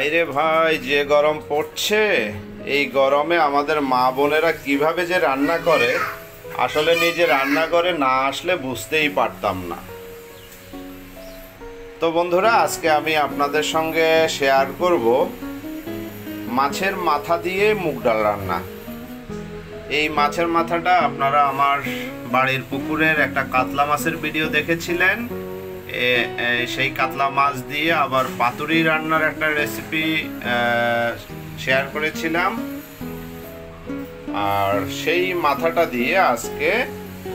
ভাইরে ভাই, যে গরম পড়ছে, এই গরমে আমাদের মা বোনেরা কিভাবে যে রান্না করে, আসলে নিজে রান্না করে না আসলে বুঝতেই পারতাম না। তো বন্ধুরা, আজকে আমি আপনাদের সঙ্গে শেয়ার করব মাছের মাথা দিয়ে মুগ ডাল রান্না। এই মাছের মাথাটা আপনারা আমার বাড়ির পুকুরের একটা কাতলা মাছের ভিডিও দেখেছিলেন। সেই কাতলা মাছ দিয়ে আবার পাতুরি রান্নার একটা রেসিপি শেয়ার করেছিলাম, আর সেই মাথাটা দিয়ে আজকে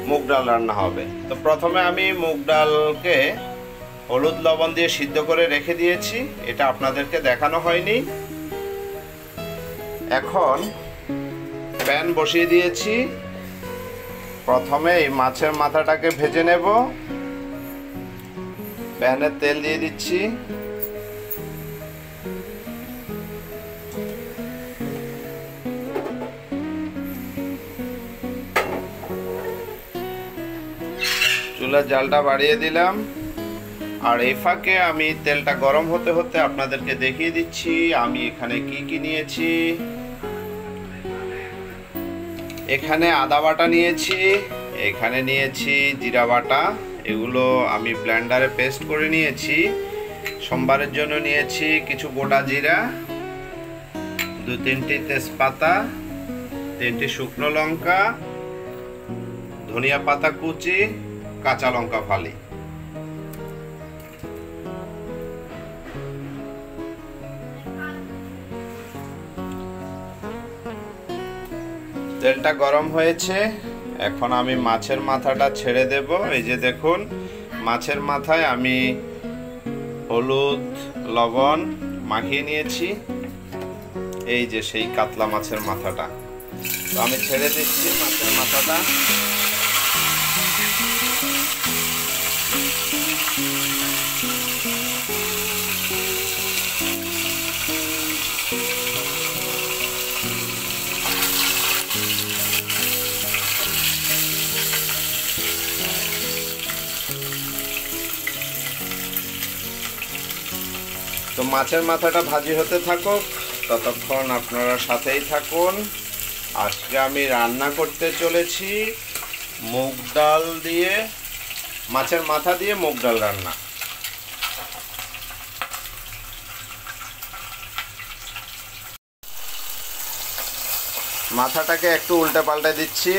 মুগ ডাল রান্না হবে। তো প্রথমে আমি মুগ ডালকে হলুদ লবণ দিয়ে সিদ্ধ করে রেখে দিয়েছি, এটা আপনাদেরকে দেখানো হয়নি। এখন প্যান বসিয়ে দিয়েছি, প্রথমে এই মাছের মাথাটাকে ভেজে নেব। প্যানে তেল দিয়ে দিচ্ছি, চুলার জালটা বাড়িয়ে দিলাম। আর এই ফাঁকে আমি তেলটা গরম হতে হতে আপনাদেরকে দেখিয়ে দিচ্ছি আমি এখানে কি কি নিয়েছি। এখানে আদা বাটা নিয়েছি, এখানে নিয়েছি জিরা বাটা, এগুলো আমি ব্লেন্ডারে পেস্ট করে নিয়েছি। সোমবারের জন্য নিয়েছি কিছু গোটা জিরা, 2-3টি তেজপাতা, 3টি শুকনো লঙ্কা, ধনিয়া পাতা কুচি, কাঁচা লঙ্কা ফালি। তেলটা গরম হয়েছে, এখন আমি মাছের মাথাটা ছেড়ে দেব। এই যে দেখুন, মাছের মাথায় আমি হলুদ লবণ মাখিয়ে নিয়েছি। এই যে সেই কাতলা মাছের মাথাটা, তো আমি ছেড়ে দিচ্ছি মাছের মাথাটা। তো মাছের মাথাটা ভাজি হতে থাকুক, ততক্ষণ আপনারা সাথেই থাকুন। আজকে আমি রান্না করতে চলেছি মুগ ডাল দিয়ে, মাছের মাথা দিয়ে মুগ ডাল রান্না। মাথাটাকে একটু উল্টে পাল্টে দিচ্ছি।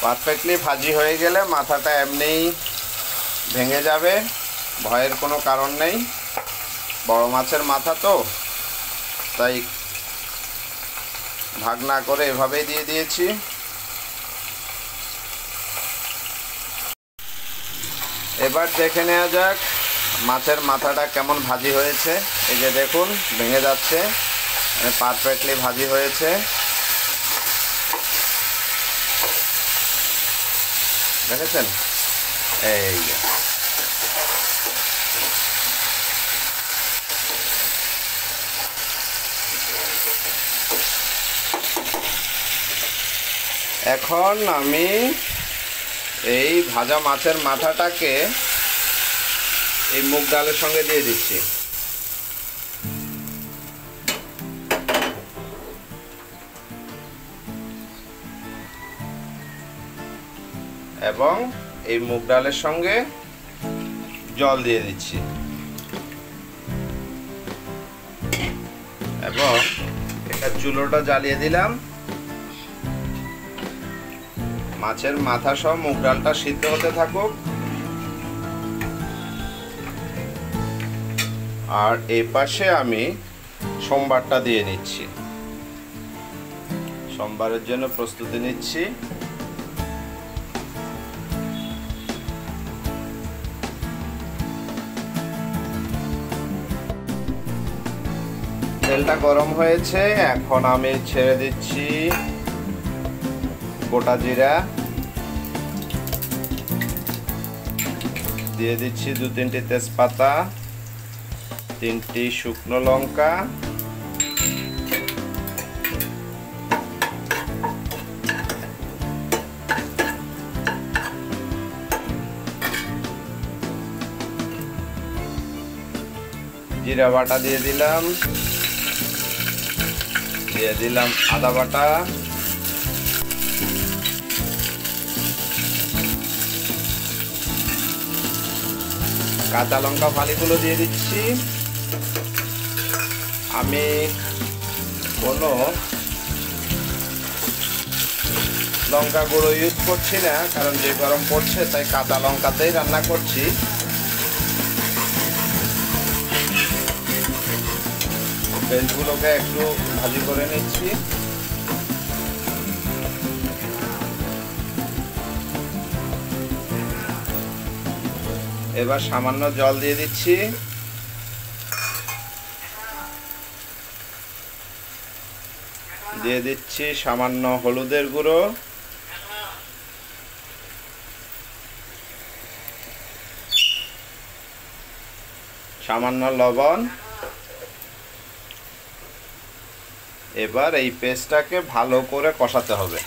পারফেক্টলি ভাজি হয়ে গেলে মাথাটা এমনিই ভেঙে যাবে, ভয়ের কোনো কারণ নেই। বড় মাছের মাথা তো, তাই ভাগ না করে এভাবেই দিয়ে দিয়েছি। এবার দেখে নেওয়া যাক মাছের মাথাটা কেমন ভাজি হয়েছে। এই যে দেখুন, ভেঙে যাচ্ছে, পারফেক্টলি ভাজি হয়েছে। দেখেছেন? এই এখন আমি এই ভাজা মাছের মাথাটাকে এই মুগ ডালের সঙ্গে দিয়ে দিচ্ছি। এবং এই মুগ ডালের সঙ্গে জল দিয়ে দিচ্ছি, এবং এটা চুলোটা জ্বালিয়ে দিলাম। মাছের মাথা সহ মুগ ডালটা সিদ্ধ হতে থাকুক। আর এই পাশে আমি সোমবারটা দিয়ে নিচ্ছি, সোমবারের জন্য প্রস্তুতি নিচ্ছি। তেলটা গরম হয়েছে, এখন আমি ছেড়ে দিচ্ছি গোটা জিরা, দিয়ে দিচ্ছি 2-3টি তেজপাতা, 3টি শুকনো লঙ্কা, জিরা বাটা দিয়ে দিলাম, আদা বাটা, কাঁচা লঙ্কা ফালিগুলো দিয়ে দিচ্ছি। আমি কোনো লঙ্কা গুঁড়ো ইউজ করছি না, কারণ যে গরম পড়ছে তাই কাঁচা লঙ্কাতেই রান্না করছি। পেঁয়াজগুলোকে একটু ভাজি করে নিচ্ছি। এবার সামান্য জল দিয়ে দিচ্ছি। দিয়ে দিচ্ছি সামান্য হলুদের গুঁড়ো, সামান্য লবণ। এবার এই পেস্টটাকে ভালো করে কষাতে হবে।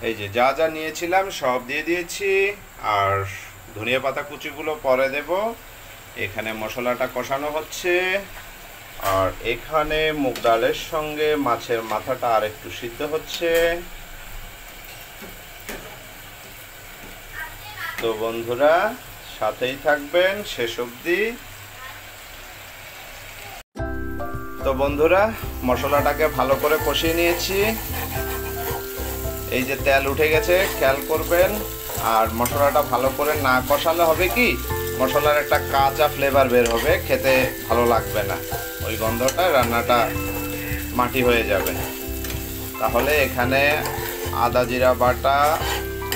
এই যে যা যা নিয়েছিলাম সব দিয়ে দিয়েছি, আর ধনিয়া পাতা কুচিগুলো পরে দেব। এখানে মশলাটা কষানো হচ্ছে, আর এখানে মুগ ডালের সঙ্গে মাছের মাথাটা আর একটু সিদ্ধ হচ্ছে। তো বন্ধুরা সাথেই থাকবেন শেষ অবধি। তো বন্ধুরা মশলাটাকে ভালো করে কষিয়ে নিয়েছি। এই যে তেল উঠে গেছে, খেয়াল করবেন। আর মশলাটা ভালো করে না কষালে হবে কি, মশলার একটা কাঁচা ফ্লেভার বের হবে, খেতে ভালো লাগবে না। ওই গন্ধটা রান্নাটা মাটি হয়ে যাবে। তাহলে এখানে আদা জিরা বাটা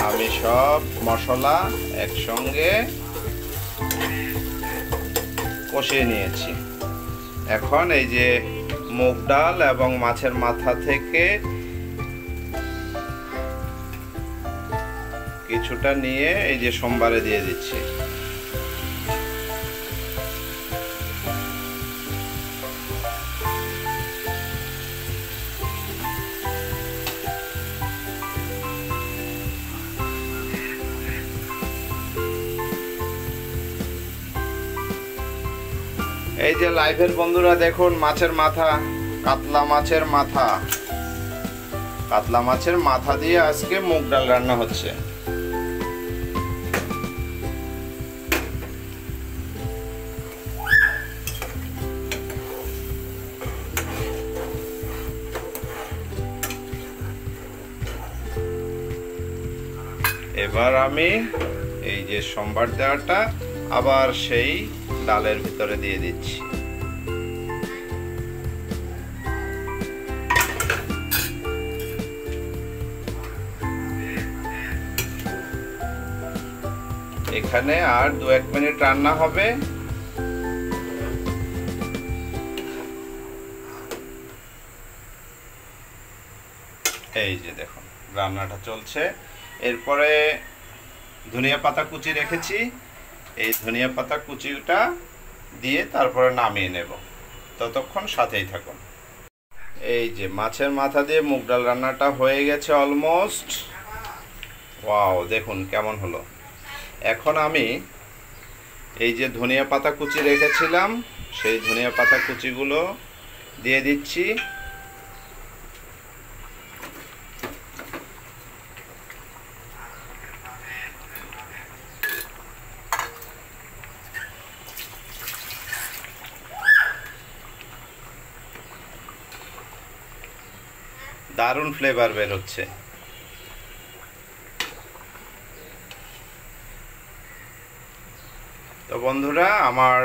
আমি সব মশলা একসঙ্গে কষিয়ে নিয়েছি। এখন এই যে মুগ ডাল এবং মাছের মাথা থেকে কিছুটা নিয়ে এই যে সোমবারে দিয়ে দিচ্ছি। এই যে লাইভের বন্ধুরা দেখুন, মাছের মাথা, কাতলা মাছের মাথা দিয়ে আজকে মুগ ডাল রান্না হচ্ছে। এবার আমি এই যে সোমবার দেওয়াটা আবার সেই ডালের ভিতরে দিয়ে দিচ্ছি। এখানে আর 2-1 মিনিট রান্না হবে। এই যে দেখুন রান্নাটা চলছে। এরপরে ধনিয়া পাতা কুচি রেখেছি, এই ধনিয়া পাতা কুচিটা দিয়ে তারপরে নামিয়ে নেব। ততক্ষণ সাথেই থাকুন। এই যে মাছের মাথা দিয়ে মুগ ডাল রান্নাটা হয়ে গেছে অলমোস্ট। ওয়াও, দেখুন কেমন হলো। এখন আমি এই যে ধনিয়া পাতা কুচি রেখেছিলাম সেই ধনিয়া পাতা কুচিগুলো দিয়ে দিচ্ছি। দারুণ ফ্লেভার বের হচ্ছে। তো বন্ধুরা আমার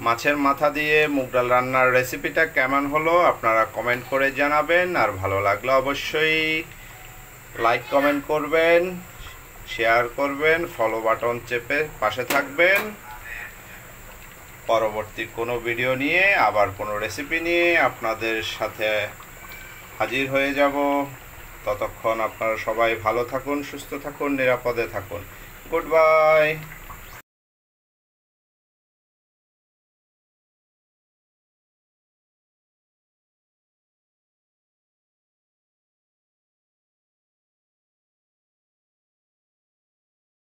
মাছের মাথা দিয়ে মুগ ডাল রান্নার রেসিপিটা কেমন হলো আপনারা কমেন্ট করে জানাবেন। আর ভালো লাগলে অবশ্যই লাইক কমেন্ট করবেন, শেয়ার করবেন, ফলো বাটন চেপে পাশে থাকবেন। পরবর্তী কোনো ভিডিও নিয়ে আবার কোনো রেসিপি নিয়ে আপনাদের সাথে হাজির হয়ে যাব। ততক্ষণ আপনারা সবাই ভালো থাকুন, সুস্থ থাকুন, নিরাপদে থাকুন। Good bye.